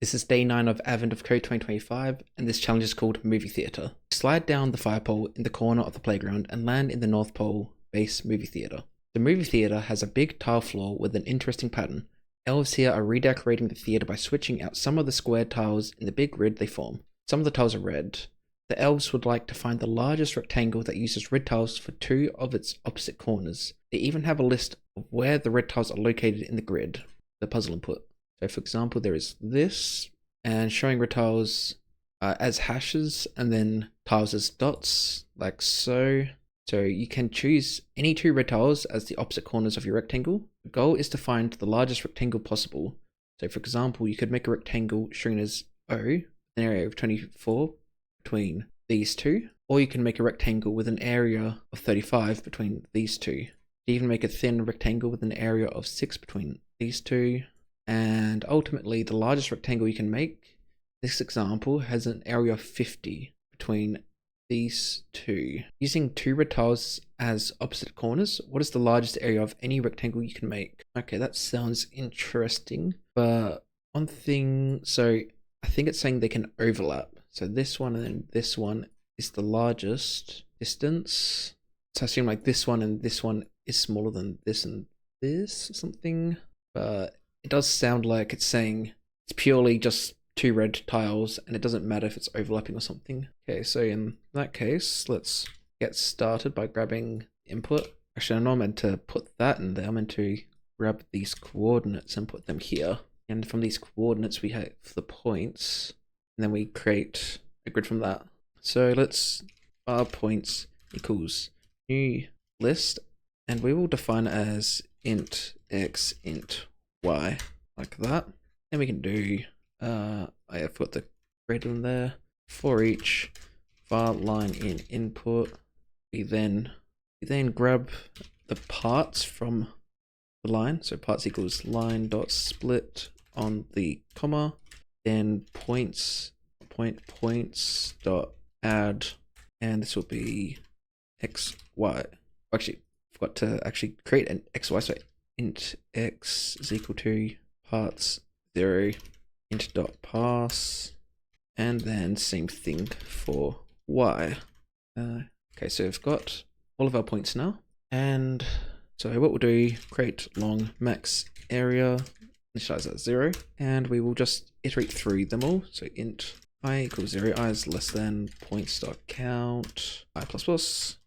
This is day 9 of Advent of Code 2025, and this challenge is called Movie Theatre. Slide down the fire pole in the corner of the playground and land in the North Pole base movie theatre. The movie theatre has a big tile floor with an interesting pattern. Elves here are redecorating the theatre by switching out some of the squared tiles in the big grid they form. Some of the tiles are red. The elves would like to find the largest rectangle that uses red tiles for 2 of its opposite corners. They even have a list of where the red tiles are located in the grid, the puzzle input. So for example, there is this, and showing red tiles as hashes and then tiles as dots, like so. So you can choose any 2 red tiles as the opposite corners of your rectangle. The goal is to find the largest rectangle possible. So for example, you could make a rectangle shown as O, an area of 24 between these 2, or you can make a rectangle with an area of 35 between these 2. You can even make a thin rectangle with an area of 6 between these 2. And ultimately, the largest rectangle you can make, this example, has an area of 50 between these 2. Using 2 red tiles as opposite corners, what is the largest area of any rectangle you can make? Okay, that sounds interesting, but one thing, so I think it's saying they can overlap. So this one and then this one is the largest distance. So I assume like this one and this one is smaller than this and this or something, but it does sound like it's saying it's purely just 2 red tiles and it doesn't matter if it's overlapping or something. Okay, so in that case, let's get started by grabbing input. Actually, I'm not meant to put that in there. I'm meant to grab these coordinates and put them here. And from these coordinates, we have the points, and then we create a grid from that. So let's bar points equals new list, and we will define it as int x int y, like that. Then we can do I have put the greater than there. For each var line in input, we then grab the parts from the line. So parts equals line dot split on the comma, then points dot add, and this will be x y. Actually, forgot to actually create an xy. So int x is equal to parts 0 int dot pass, and then same thing for y. Okay, so we've got all of our points now, and so what we'll do, create long max area, initialize at 0, and we will just iterate through them all. So int I equals 0, I is less than points dot count I plus plus.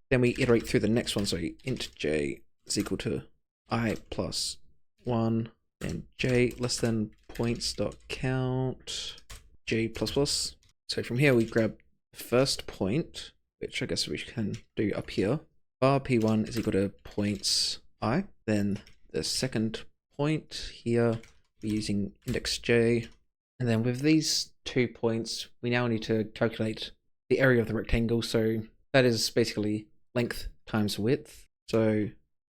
Then we iterate through the next one, so int j is equal to I plus 1, and j less than points dot count j plus plus. So from here we grab the first point, which I guess we can do up here. Bar p1 is equal to points I. Then the second point here, we're using index j. And then with these 2 points, we now need to calculate the area of the rectangle. So that is basically length times width. So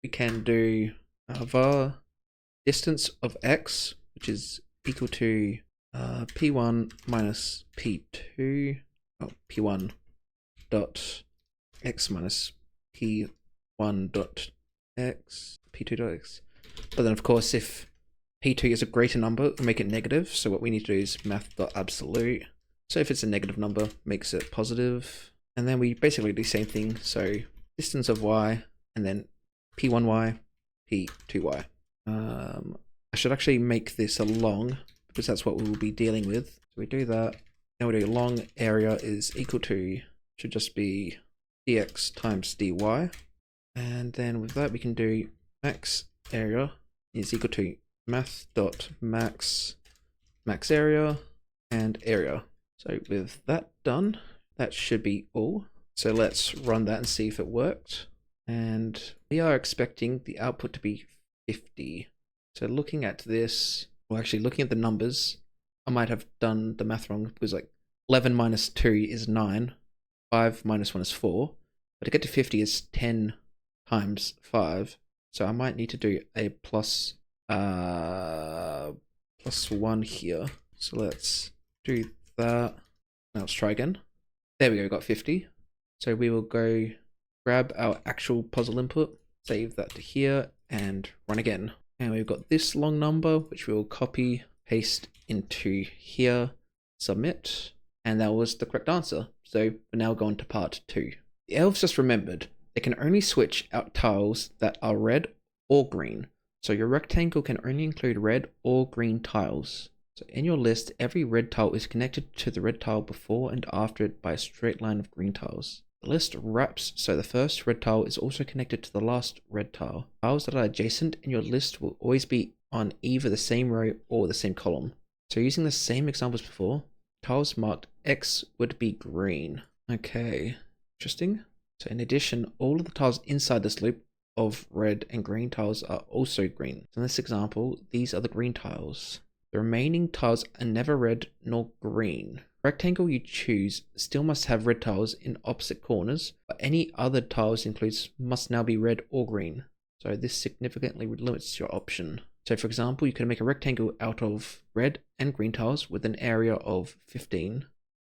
we can do var distance of x, which is equal to p1 minus p2, p1 dot x minus p1 dot x, p2 dot x. But then of course, if p2 is a greater number, we make it negative. So what we need to do is math.absolute. So if it's a negative number, makes it positive. And then we basically do the same thing. So distance of y, and then p1y, p2y. I should actually make this a long, because that's what we will be dealing with. So we do that. Then we do long area is equal to, should just be dx times dy. And then with that, we can do max area is equal to math.max max area and area. So with that done, that should be all. So let's run that and see if it worked. And we are expecting the output to be 50. So looking at this, well actually looking at the numbers, I might have done the math wrong, because like 11 minus 2 is 9, 5 minus 1 is 4, but to get to 50 is 10 times 5. So I might need to do a plus 1 here. So let's do that. Now let's try again. There we go, got 50. So we will go grab our actual puzzle input, save that to here, and run again. And we've got this long number, which we will copy, paste into here, submit, and that was the correct answer. So we're now going to part 2. The elves just remembered they can only switch out tiles that are red or green. So your rectangle can only include red or green tiles. So in your list, every red tile is connected to the red tile before and after it by a straight line of green tiles. The list wraps so the first red tile is also connected to the last red tile. Tiles that are adjacent in your list will always be on either the same row or the same column. So using the same examples before, tiles marked X would be green. Okay, interesting. So in addition, all of the tiles inside this loop of red and green tiles are also green. So in this example, these are the green tiles. The remaining tiles are never red nor green. The rectangle you choose still must have red tiles in opposite corners, but any other tiles included must now be red or green. So this significantly limits your option. So for example, you can make a rectangle out of red and green tiles with an area of 15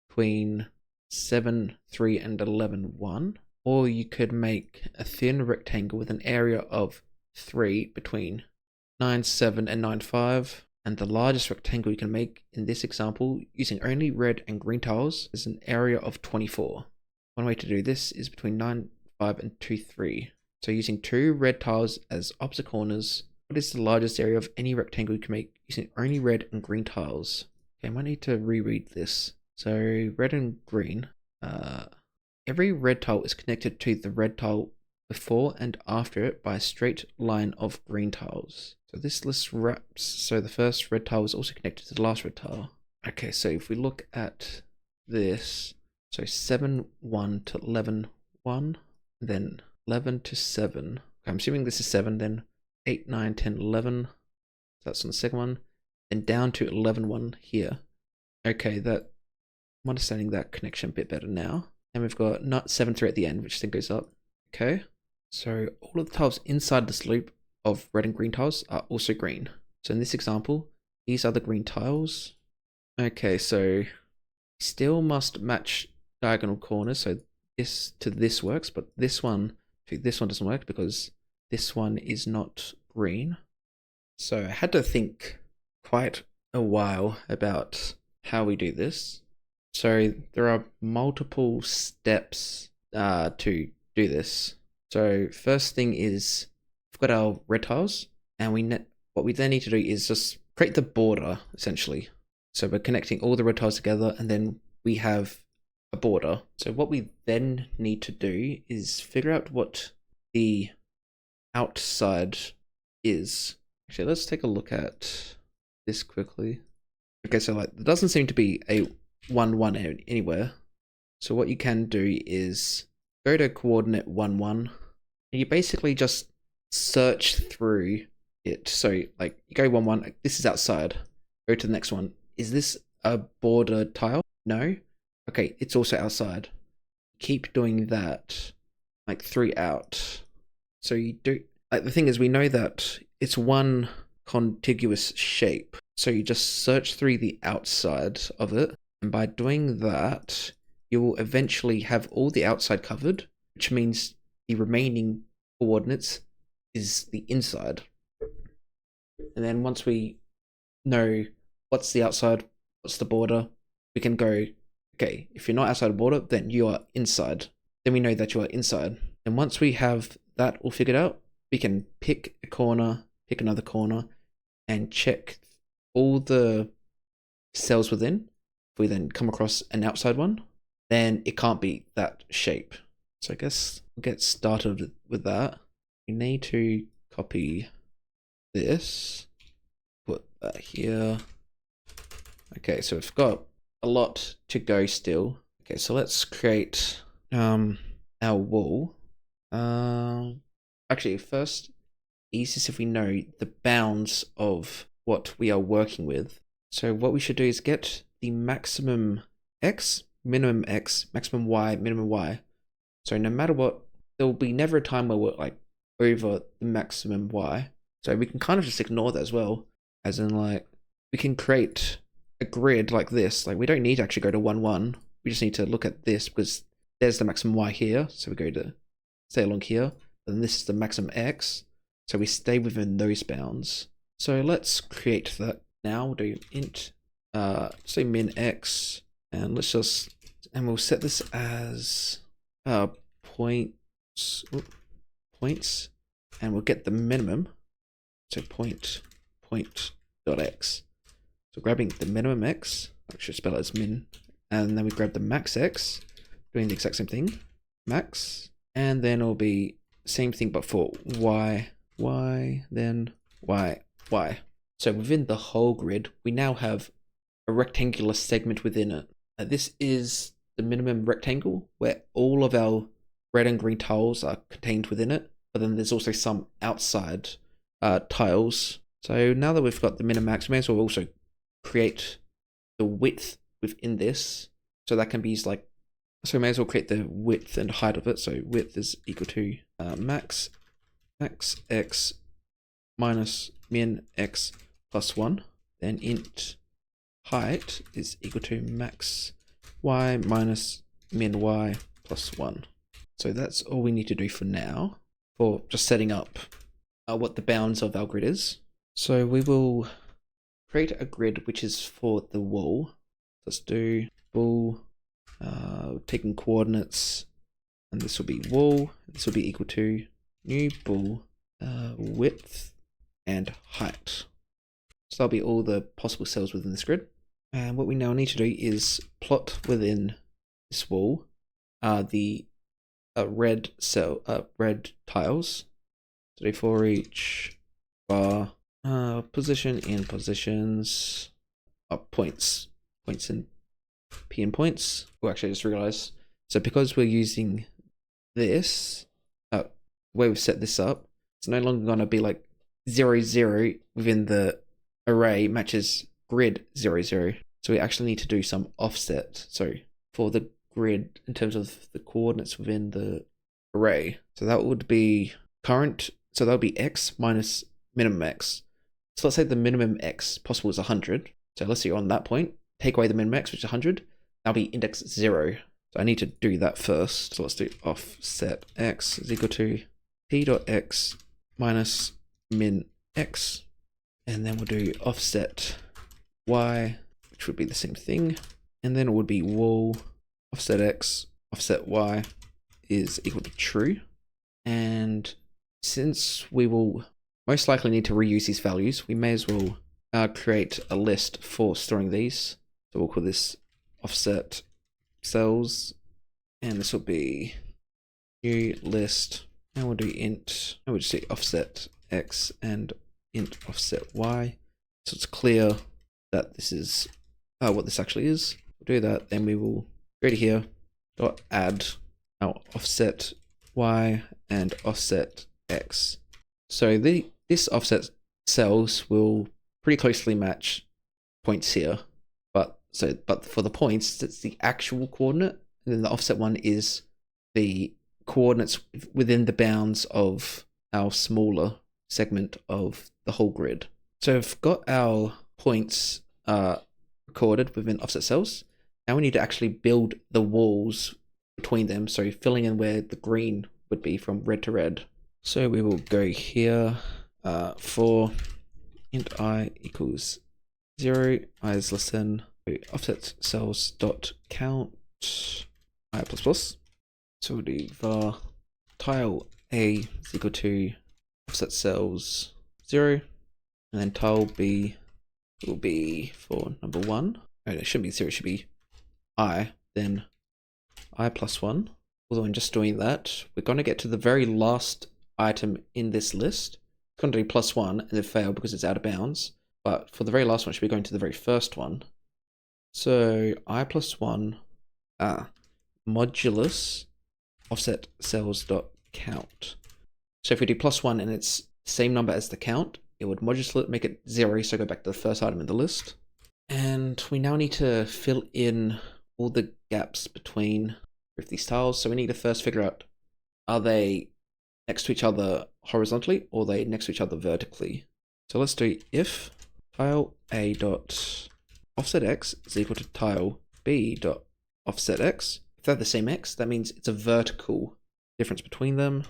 between 7, 3 and 11, 1. Or you could make a thin rectangle with an area of 3 between 9, 7 and 9, 5. And the largest rectangle you can make in this example using only red and green tiles is an area of 24. One way to do this is between 9, 5 and 2, 3. So using 2 red tiles as opposite corners, what is the largest area of any rectangle you can make using only red and green tiles? Okay, I might need to reread this. So red and green. Every red tile is connected to the red tile before and after it by a straight line of green tiles. So this list wraps so the first red tile is also connected to the last red tile. Okay, so if we look at this, so 7, 1 to 11, 1, then 11 to 7. Okay, I'm assuming this is 7, then 8, 9, 10, 11. So that's on the second one. Then down to 11, 1 here. Okay, I'm understanding that connection a bit better now. And we've got not 7, 3 at the end, which then goes up. Okay, so all of the tiles inside this loop of red and green tiles are also green. So in this example, these are the green tiles. Okay, so still must match diagonal corners. So this to this works, but this one to this one doesn't work because this one is not green. So I had to think quite a while about how we do this. So there are multiple steps to do this. So first thing is we've got our red tiles, and what we then need to do is just create the border essentially. So we're connecting all the red tiles together, and then we have a border. So what we then need to do is figure out what the outside is. Actually, let's take a look at this quickly. Okay, so like there doesn't seem to be a 1, 1 anywhere. So what you can do is go to coordinate 1, 1, and you basically just search through it. So like you go 1, 1, this is outside. Go to the next one. Is this a border tile? No. Okay, it's also outside. Keep doing that like 3 out. So you do, like the thing is we know that it's one contiguous shape. So you just search through the outside of it. And by doing that, you will eventually have all the outside covered, which means the remaining coordinates is the inside. And then once we know what's the outside, what's the border, we can go, okay, if you're not outside the border, then you are inside. Then we know that you are inside. And once we have that all figured out, we can pick a corner, pick another corner, and check all the cells within. If we then come across an outside one, then it can't be that shape. So I guess we'll get started with that. We need to copy this, put that here. Okay, so we've got a lot to go still. Okay, so let's create our wall. Actually, first, easiest if we know the bounds of what we are working with. So what we should do is get the maximum x, minimum x, maximum y, minimum y. So no matter what, there will be never a time where we're like over the maximum y. So we can kind of just ignore that as well. As in like, we can create a grid like this. Like we don't need to actually go to 1, 1. We just need to look at this because there's the maximum y here. So we go to stay along here. And this is the maximum x. So we stay within those bounds. So let's create that now we'll do int, say min x, and we'll set this as points, and we'll get the minimum. So point dot x. So grabbing the minimum x, I should spell it as min, and then we grab the max x, doing the exact same thing, max, and then it'll be same thing but for y, then y. So within the whole grid, we now have a rectangular segment within it. This is the minimum rectangle where all of our red and green tiles are contained within it, but then there's also some outside tiles. So now that we've got the min and max, we may as well also create the width within this. So that can be used like, so we may as well create the width and height of it. So width is equal to max x minus min x plus 1. Then int height is equal to max y minus min y plus 1. So that's all we need to do for now, for just setting up what the bounds of our grid is. So we will create a grid which is for the wall. Let's do bool, taking coordinates, and this will be wall. This will be equal to new bool width and height. So that'll be all the possible cells within this grid. And what we now need to do is plot within this wall the red tiles. So do for each bar position in positions points in p in points. Oh, actually I just realized, so because we're using this the way we've set this up, it's no longer going to be like 0 0 within the array matches grid 0 0. So we actually need to do some offset. So for the grid in terms of the coordinates within the array, so that would be current. So that would be x minus minimum x. So let's say the minimum x possible is 100. So let's say you're on that point, take away the minimum x, which is 100. That'll be index 0. So I need to do that first. So let's do offset x is equal to p dot x minus min x. And then we'll do offset y, which would be the same thing. And then it would be wall offset x, offset y is equal to true. And since we will most likely need to reuse these values, we may as well create a list for storing these. So we'll call this offset cells, and this will be new list, and we'll do int, and we'll just say offset x and int offset y. So it's clear that this is what this actually is. We'll do that, then we will go to here, dot add our offset y and offset x. So this offset cells will pretty closely match points here, but for the points, it's the actual coordinate, and then the offset one is the coordinates within the bounds of our smaller segment of the whole grid. So we've got our points recorded within offset cells. Now we need to actually build the walls between them, so filling in where the green would be from red to red. So we will go here for int I equals 0, I is less than offset cells dot count I plus plus. So we'll do var tile A is equal to offset cells 0, and then tile B will be for number 1. Oh, it shouldn't be 0, it should be I, then I plus 1. Although in just doing that, we're going to get to the very last item in this list. It's going to do plus 1 and then fail because it's out of bounds. But for the very last one, it should be going to the very first one. So I plus 1 modulus offset cells dot count. So if we do plus 1 and it's the same number as the count, it would modulus it, make it 0, so go back to the first item in the list. And we now need to fill in all the gaps between these tiles. So we need to first figure out, are they next to each other horizontally or are they next to each other vertically? So let's do if tile A dot offset x is equal to tile B dot offset x. If they're the same x, that means it's a vertical difference between them.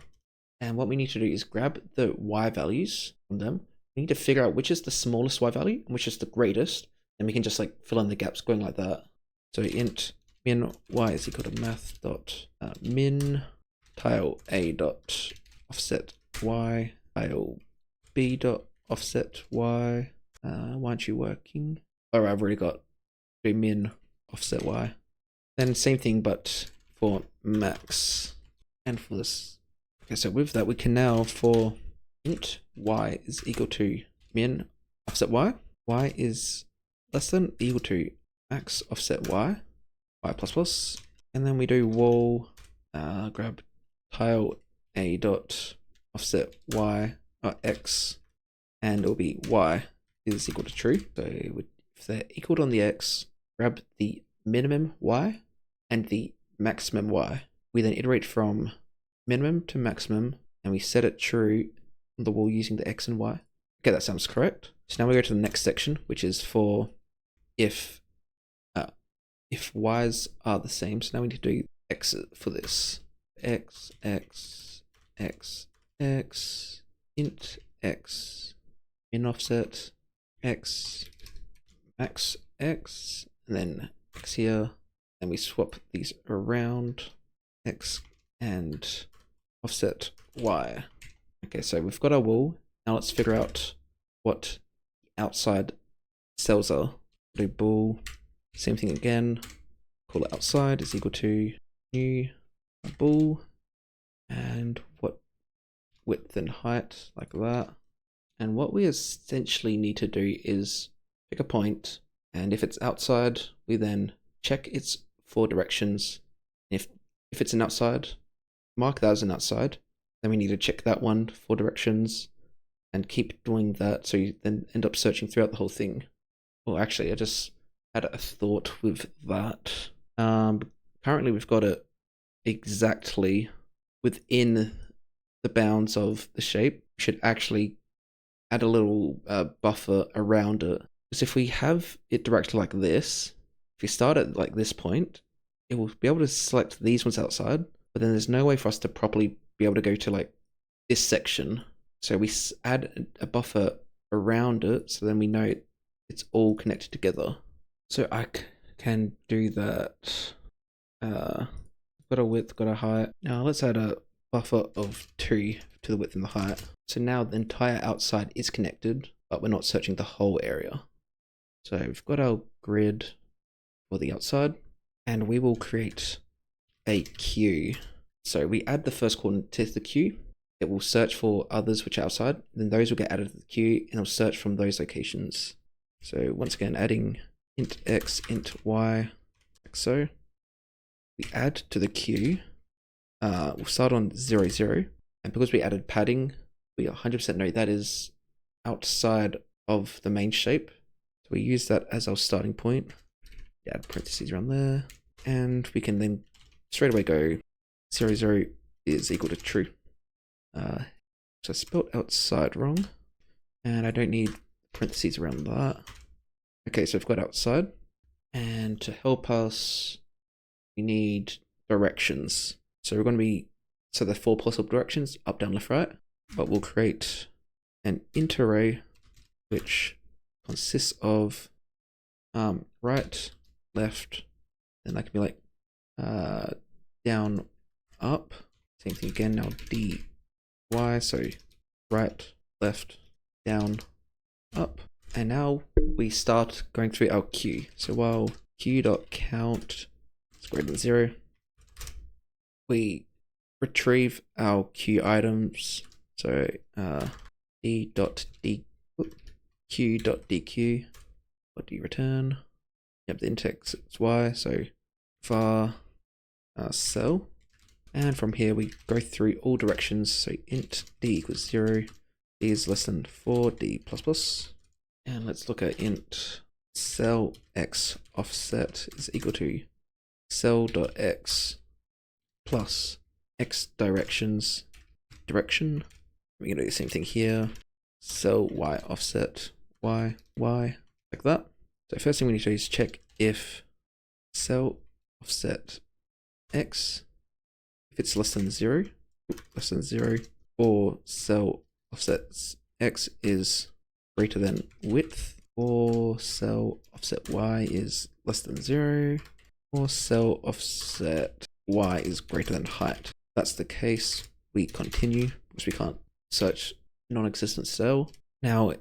And what we need to do is grab the y values from them. We need to figure out which is the smallest y value and which is the greatest, and we can just like fill in the gaps going like that. So int min y is equal to math dot min tile a dot offset y tile b dot offset y. Why aren't you working? Oh, I've already got do min offset y. Then same thing, but for max and for this. Okay, so with that, we can now for int y is equal to min offset y is less than equal to max offset y plus plus, and then we do wall grab tile a dot offset y x, and it'll be y is equal to true. So if they're equal on the x, grab the minimum y and the maximum y. We then iterate from minimum to maximum, and we set it true on the wall using the x and y. Okay, that sounds correct. So now we go to the next section, which is for if y's are the same. So now we need to do x for this. X, int x, min offset, x, max x, and then x here. And we swap these around, x and offset y. Okay, so we've got our wall. Now let's figure out what outside cells are. Do bool, same thing again, call it outside is equal to new bool, and what width and height, like that. And what we essentially need to do is pick a point, and if it's outside, we then check its 4 directions. If it's an outside, mark that as an outside. Then we need to check that one 4 directions and keep doing that, so you then end up searching throughout the whole thing. Well, actually, I just had a thought with that. Currently we've got it exactly within the bounds of the shape. We should actually add a little buffer around it. Because if we have it directed like this, if we start at like this point, it will be able to select these ones outside, but then there's no way for us to properly be able to go to like this section. So we add a buffer around it, so then we know it's all connected together. So I can do that. Got a width, got a height. Now let's add a buffer of 2 to the width and the height. So now the entire outside is connected, but we're not searching the whole area. So we've got our grid for the outside, and we will create a queue. So we add the first coordinate to the queue. It will search for others which are outside, then those will get added to the queue, and it'll search from those locations. So once again, adding int x, int y, like so. We add to the queue. We'll start on 0, 0, and because we added padding, we 100% know that is outside of the main shape. So we use that as our starting point. Add parentheses around there, and we can then straight away go 0, 0 is equal to true. So I spelled outside wrong, and I don't need parentheses around that. Okay, so we've got outside, and to help us, we need directions. So we're going to be, so the 4 possible directions, up, down, left, right, but we'll create an int array which consists of right, left, and that can be like down, up. Same thing again, now D, Y, so right, left, down, up. And now we start going through our queue. So while queue.count is greater than 0, we retrieve our queue items. So queue.dq, what do you return? Yep, the index is y, so var cell. And from here we go through all directions, so int d equals 0, d is less than 4, d plus plus. And let's look at int cell x offset is equal to cell.x plus x directions direction. We're gonna do the same thing here. Cell y offset y, like that. So first thing we need to do is check if cell offset x, if it's less than 0, or cell offset x is greater than width, or cell offset y is less than 0, or cell offset y is greater than height. If that's the case, we continue because we can't search non-existent cell. Now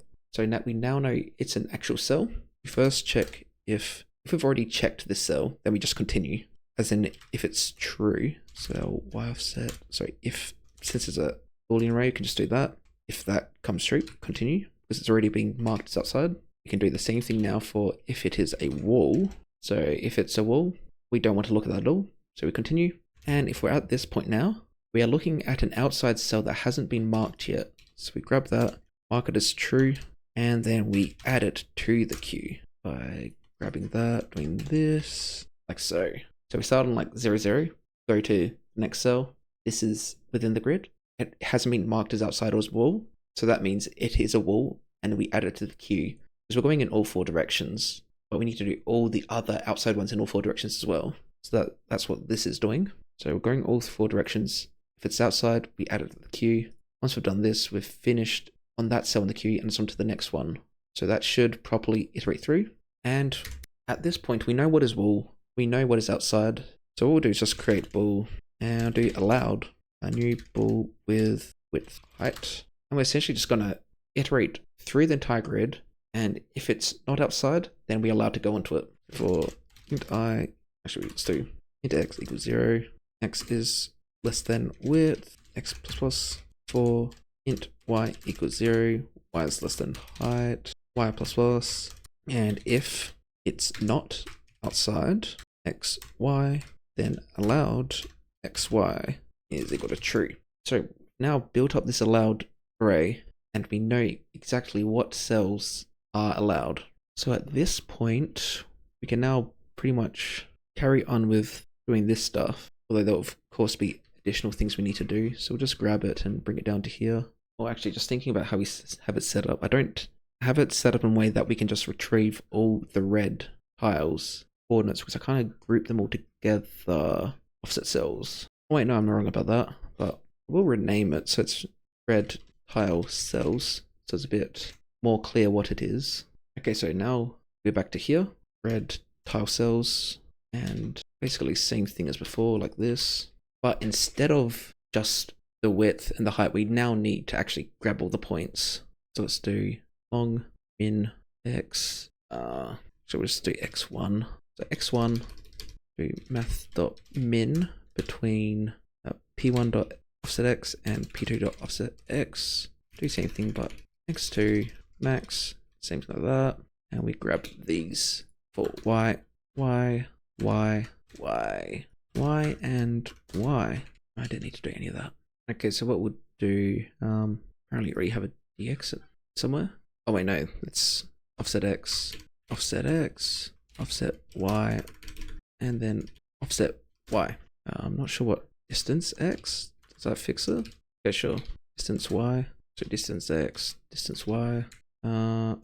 we now know it's an actual cell. We first check if we've already checked this cell, then we just continue. As in, if it's true, so y offset, since it's a Boolean array, you can just do that. If that comes true, continue, because it's already being marked as outside. We can do the same thing now for if it is a wall. So if it's a wall, we don't want to look at that at all, so we continue. And if we're at this point now, we are looking at an outside cell that hasn't been marked yet. So we grab that, mark it as true, and then we add it to the queue by grabbing that, doing this, like so. So we start on like 0, 0, go to the next cell. This is within the grid. It hasn't been marked as outside or as wall. So that means it is a wall, and we add it to the queue. Because we're going in all 4 directions, but we need to do all the other outside ones in all 4 directions as well. So that's what this is doing. So we're going all 4 directions. If it's outside, we add it to the queue. Once we've done this, we've finished on that cell in the queue, and it's on to the next one. So that should properly iterate through. And at this point, we know what is wall. We know what is outside. So what we'll do is just create bool and do allowed a new bool with width height. And we're essentially just going to iterate through the entire grid. And if it's not outside, then we're allowed to go into it. For int I, actually let's do int x equals 0, x is less than width, x plus plus, for int y equals 0, y is less than height, y plus plus, and if it's not outside x, y, then allowed x, y is equal to true. So now built up this allowed array, and we know exactly what cells are allowed. So at this point, we can now pretty much carry on with doing this stuff, although there'll of course be additional things we need to do. So we'll just grab it and bring it down to here. Or actually, just thinking about how we have it set up, I don't have it set up in a way that we can just retrieve all the red tiles coordinates, because I kind of group them all together, offset cells. Oh wait, no, I'm wrong about that, but we'll rename it so it's red tile cells, so it's a bit more clear what it is. Okay, so now we're back to here, red tile cells, and basically same thing as before, like this. But instead of just the width and the height, we now need to actually grab all the points. So let's do long min x, so we'll just do x1. So x1, do math.min between p1.offsetx and p2.offsetx. Do the same thing, but x2 max, same thing like that. And we grab these for y, y, y, y, y, and y. I didn't need to do any of that. Okay, so what we'll do, apparently already have a dx somewhere. Oh wait, no, it's offset x, offset x, offset y, and then offset y. I'm not sure what distance x, does that fix it? Okay, sure. Distance y, so distance x, distance y.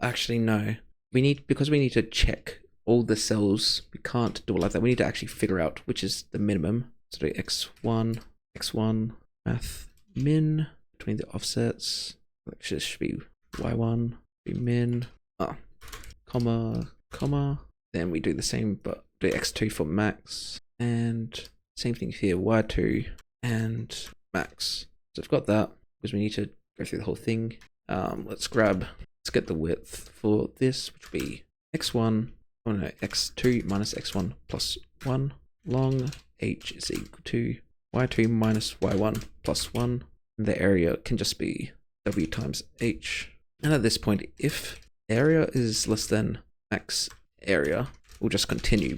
Actually no. Because we need to check all the cells, we can't do it like that. We need to actually figure out which is the minimum. So do x1, math min between the offsets. Actually, this should be y1, be min, comma. Then we do the same, but do x2 for max, and same thing here, y2 and max. So I've got that because we need to go through the whole thing. Let's get the width for this, which will be x1, x2 minus x1 plus 1, long h is equal to y2 minus y1 plus 1, and the area can just be w times h. And at this point, if area is less than max area, we'll just continue,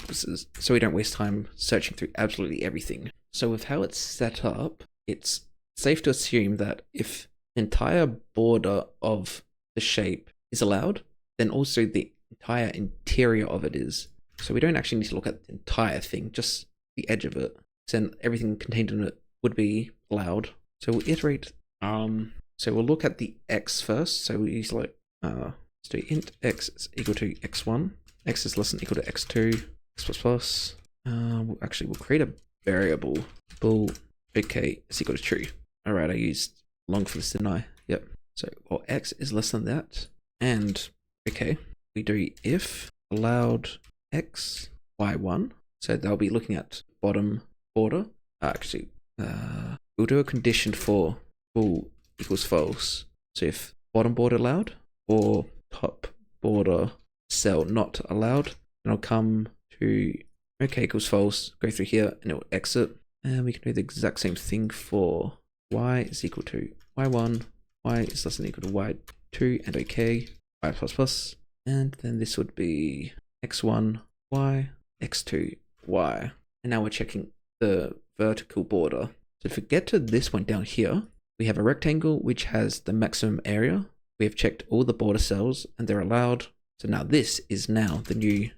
so we don't waste time searching through absolutely everything. So with how it's set up, it's safe to assume that if the entire border of the shape is allowed, then also the entire interior of it is. So we don't actually need to look at the entire thing, just the edge of it. Then everything contained in it would be allowed. So we'll iterate. So we'll look at the x first. So we use like let's do int x is equal to x1, x is less than equal to x2, x plus plus. We'll create a variable bool okay is equal to true. All right, I used long for this, didn't I? Yep. So while x is less than that, And okay, we do if allowed x y1. So they'll be looking at bottom border. Actually, we'll do a condition for bool equals false. So if bottom border allowed or top border cell not allowed, then I'll come to okay equals false, go through here and it will exit. And we can do the exact same thing for y is equal to y1, y is less than equal to y2, and okay, y plus plus. And then this would be x1, y, x2, y. And now we're checking the vertical border. So if we get to this one down here, we have a rectangle which has the maximum area. We have checked all the border cells and they're allowed. So now this is now the new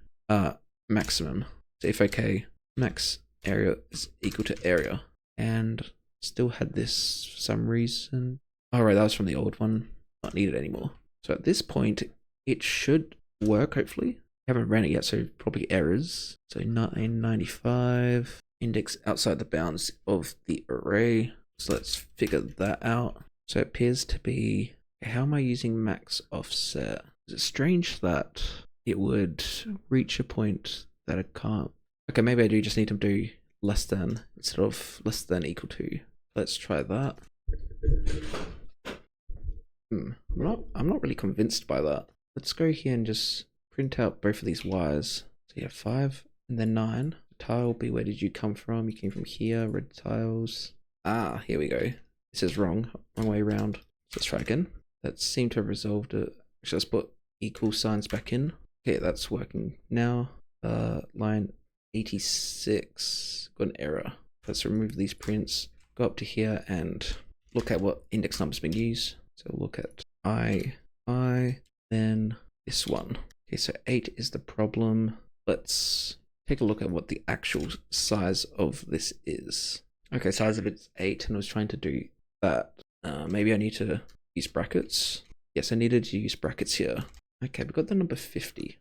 maximum. So if okay, max area is equal to area. And still had this for some reason. All right, that was from the old one. Not needed anymore. So at this point, it should work, hopefully. I haven't ran it yet, so probably errors. So 995, index outside the bounds of the array. So let's figure that out. So it appears to be, how am I using max offset? Is it strange that it would reach a point that I can't? Okay, maybe I do just need to do less than instead of less than equal to. Let's try that. I'm not really convinced by that. Let's go here and just print out both of these wires. So you have 5 and then 9. Tile B, where did you come from? You came from here, red tiles. Ah, here we go. This is wrong way around. So let's try again. That seemed to have resolved it. Actually, let's put equal signs back in. Okay, that's working now. Line 86, got an error. Let's remove these prints, go up to here and look at what index number's been used. So look at I, then this one. Okay, so 8 is the problem. Let's take a look at what the actual size of this is. Okay, size of it's 8 and I was trying to do that. Maybe I need to use brackets. Yes, I needed to use brackets here. Okay, we got the number 50.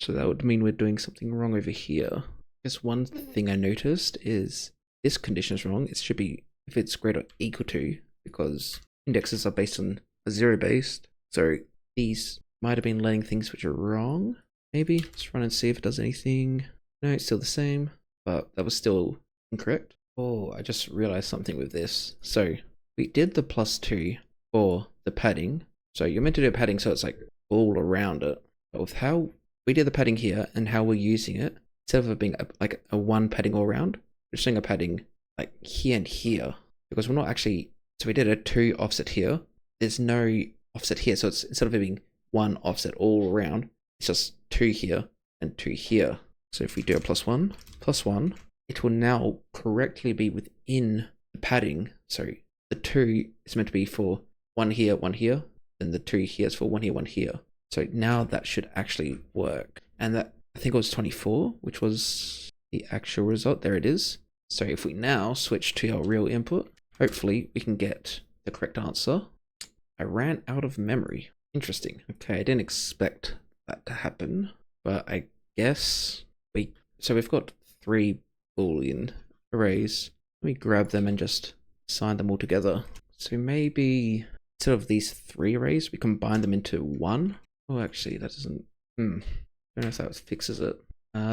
So that would mean we're doing something wrong over here. I guess one thing I noticed is this condition is wrong. It should be if it's greater or equal to, because indexes are based on a 0 based. So these might have been letting things which are wrong. Maybe let's run and see if it does anything. No, it's still the same, but that was still incorrect. Oh, I just realized something with this. So we did the +2 for the padding. So you're meant to do a padding so it's like all around it. But with how we did the padding here and how we're using it, instead of it being like a one padding all around, we're just doing a padding like here and here, because we're not actually, so we did a 2 offset here. There's no offset here. So it's instead of it being 1 offset all around, it's just 2 here and 2 here. So if we do a +1, +1, it will now correctly be within the padding. So the 2 is meant to be for 1 here, 1 here. Then the 2 here is for 1 here, 1 here. So now that should actually work. And that, I think it was 24, which was the actual result. There it is. So if we now switch to our real input, hopefully we can get the correct answer. I ran out of memory. Interesting. Okay, I didn't expect that to happen, but I guess so we've got 3 Boolean arrays. Let me grab them and just assign them all together. So maybe instead of these 3 arrays, we combine them into 1. Oh, actually, that doesn't. I don't know if that fixes it.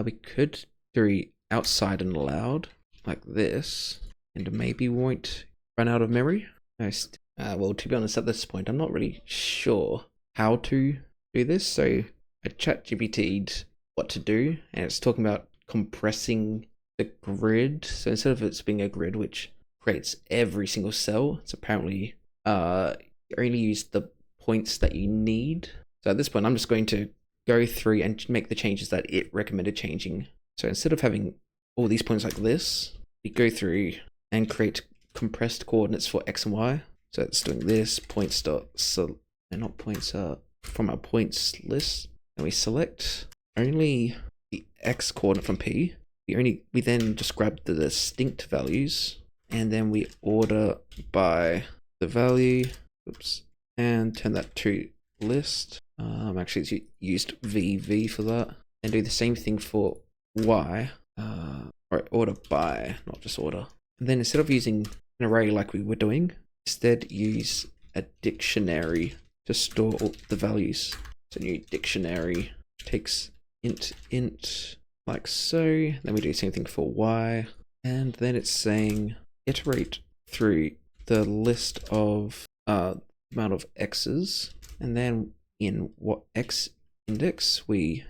We could do outside and allowed like this, and maybe won't run out of memory. Nice. Well, to be honest, at this point, I'm not really sure how to do this. So I ChatGPT'd what to do, and it's talking about compressing the grid. So instead of it being a grid which creates every single cell, it's apparently you only use the points that you need. So at this point, I'm just going to go through and make the changes that it recommended changing. So instead of having all these points like this, we go through and create compressed coordinates for x and y. So it's doing this points dot and not points from our points list, and we select only the x coordinate from P. We then just grab the distinct values, and then we order by the value. Oops, and turn that to list. Actually, it's used VV for that, and do the same thing for y. Or order by, not just order. And then instead of using an array like we were doing, instead use a dictionary to store all the values. So new dictionary takes int like so. Then we do the same thing for y, and then it's saying iterate through the list of amount of x's, and then in what x index we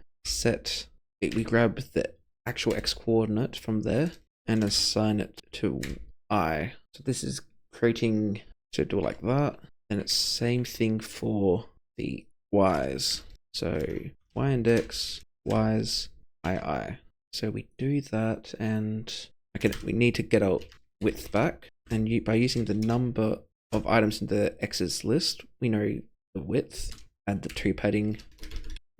grab the actual x coordinate from there and assign it to I. So this is creating, so do it like that. And it's same thing for the y's. So y index, y's, I. So we do that, and we need to get our width back. And by using the number of items in the x's list, we know the width, add the 2 padding,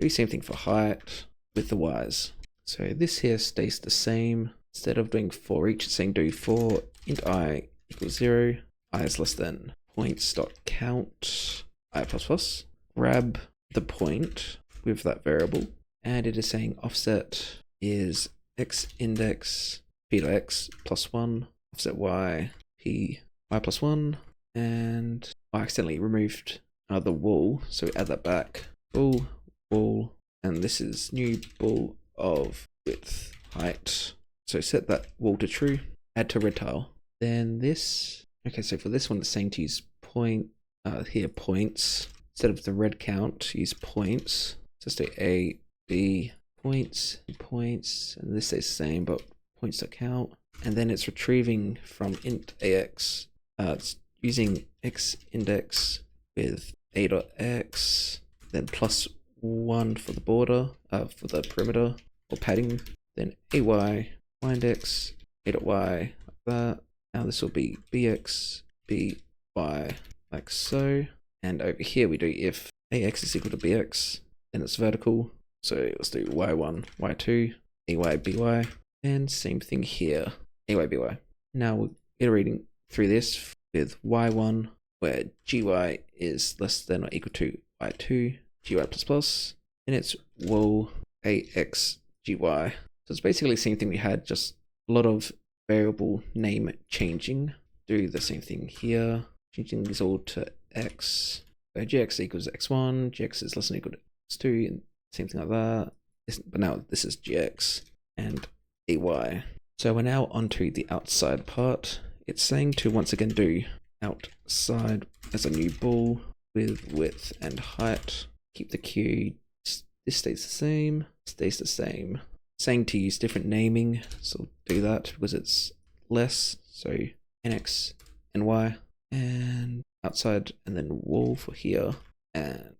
do the same thing for height with the y's. So this here stays the same. Instead of doing for each, it's saying do for int I equals 0, I is less than points.count I plus plus. Grab the point with that variable, and it is saying offset is x index p.x plus 1, offset y p y plus 1, and I accidentally removed the wall, so we add that back. Wall, and this is new ball of width height. So set that wall to true, add to red tile. Then this, okay, so for this one it's saying to use points. Instead of the red count, use points. So say A, B, points, and this stays the same, but points to count. And then it's retrieving from int ax, it's using x index with a.x, then plus 1 for the border, for the perimeter or padding, then ay, y index, a.y, like that. Now this will be bx, by, like so. And over here we do if ax is equal to bx, then it's vertical. So let's do y1, y2, ay, by, and same thing here, ay, by. Now we're iterating through this with y1, where gy is less than or equal to y2, gy plus plus, and it's wall ax gy. So it's basically the same thing we had, just a lot of variable name changing. Do the same thing here, changing these all to x. So gx equals x1, gx is less than or equal to x2, and same thing like that. But now this is gx and ay. So we're now onto the outside part. It's saying to once again do outside as a new ball with width and height. Keep the queue. This stays the same. Saying to use different naming, so do that because it's less. So nx, ny, and outside, and then wall for here. And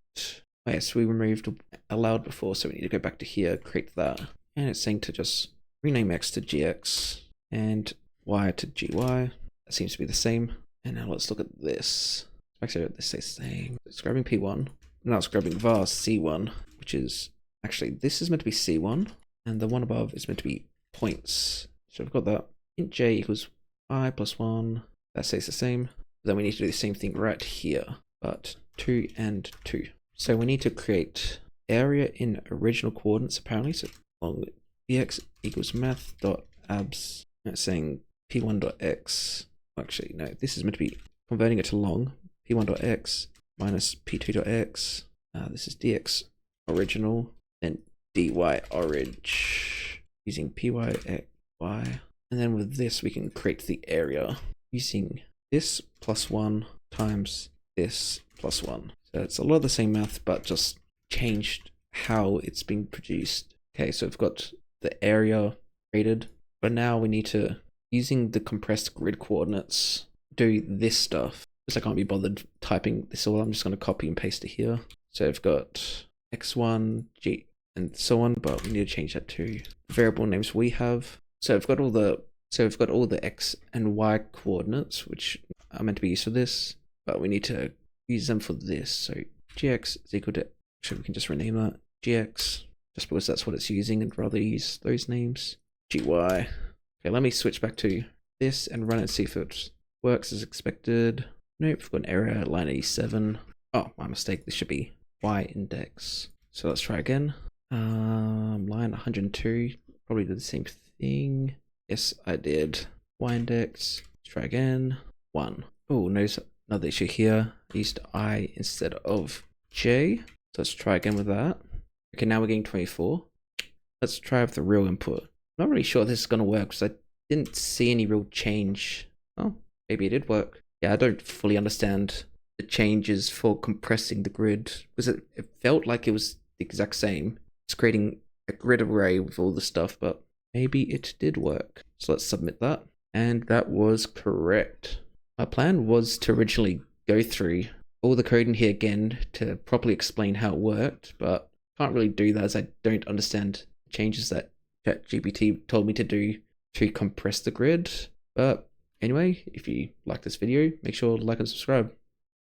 oh yes, we removed allowed before, so we need to go back to here, create that. And it's saying to just rename x to gx and y to gy. That seems to be the same. And now let's look at this. Actually, this stays the same. It's grabbing p1. Now it's grabbing var c1, which is actually, this is meant to be c1. And the one above is meant to be points. So we've got that. Int j equals I plus 1. That stays the same. Then we need to do the same thing right here, but 2 and 2. So we need to create area in original coordinates apparently. So along with bx equals math.abs. It's saying p1.x. Actually, no, this is meant to be converting it to long. p1.x minus p2.x. This is dx original. Then dy orig using py y, and then with this we can create the area using this plus 1 times this plus 1. So it's a lot of the same math, but just changed how it's being produced. Okay, so we've got the area created, but now we need to, using the compressed grid coordinates, do this stuff. Because I can't be bothered typing this all, I'm just going to copy and paste it here. So I've got x1, g, and so on, but we need to change that to variable names we have. So we've got all the x and y coordinates, which are meant to be used for this, but we need to use them for this. So gx is equal to, actually we can just rename that gx, just because that's what it's using, and rather use those names. Gy. Okay, let me switch back to this and run it and see if it works as expected. Nope, we've got an error at line 87. Oh, my mistake, this should be y index. So let's try again. Line 102, probably did the same thing. Yes, I did. Y index. Let's try again. 1. Oh, notice another issue here. I used I instead of J. So let's try again with that. Okay, now we're getting 24. Let's try with the real input. I'm not really sure this is going to work because I didn't see any real change. Oh, maybe it did work. Yeah, I don't fully understand the changes for compressing the grid because it felt like it was the exact same. It's creating a grid array with all the stuff, but maybe it did work. So let's submit that. And that was correct. My plan was to originally go through all the code in here again to properly explain how it worked, but can't really do that as I don't understand the changes that ChatGPT told me to do to compress the grid. But anyway, if you like this video, make sure to like and subscribe.